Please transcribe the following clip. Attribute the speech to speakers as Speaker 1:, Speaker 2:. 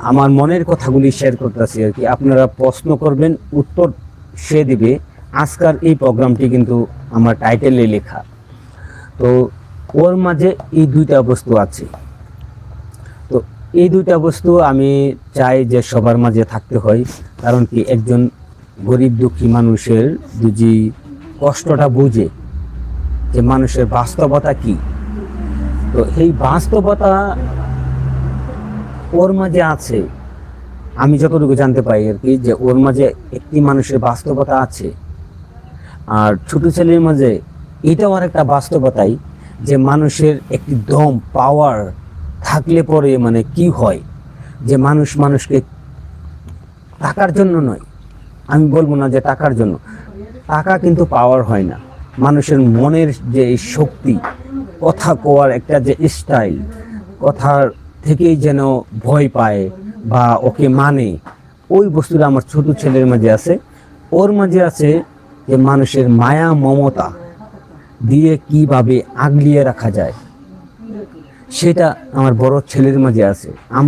Speaker 1: আমার মনের কথাগুলি শেয়ার করতেছি আর কি। আপনারা প্রশ্ন করবেন, উত্তর সে দিবে। আজকের এই প্রোগ্রামটি কিন্তু আমার টাইটেলে লেখা। তো ওর মাঝে এই দুইটা বস্তু আছে। তো এই দুইটা বস্তু আমি চাই যে সবার মাঝে থাকতে হয়। কারণ কি, একজন গরিব দুঃখী মানুষের যদি কষ্টটা বুঝে যে মানুষের বাস্তবতা কি, তো এই বাস্তবতা ওর মাঝে আছে। আমি যতটুকু জানতে পাই আর কি, যে ওর মাঝে একটি মানুষের বাস্তবতা আছে। আর ছোট ছেলের মাঝে এটাও আর একটা বাস্তবতাই, যে মানুষের একটি দম, পাওয়ার থাকলে পরে মানে কি হয়, যে মানুষ মানুষকে টাকার জন্য নয়, আমি বলবো না যে টাকার জন্য, টাকা কিন্তু পাওয়ার হয় না। মানুষের মনের যে শক্তি, কথা কোয়ার একটা যে স্টাইল, কথার থেকেই যেন ভয় পায় বা ওকে মানে, ওই বস্তুটা আমার ছোট ছেলের মাঝে আছে। ওর মাঝে আছে যে মানুষের মায়া মমতা দিয়ে কিভাবে আগলিয়ে রাখা যায়, সেটা আমার বড় ছেলের মাঝে আছে। আমরা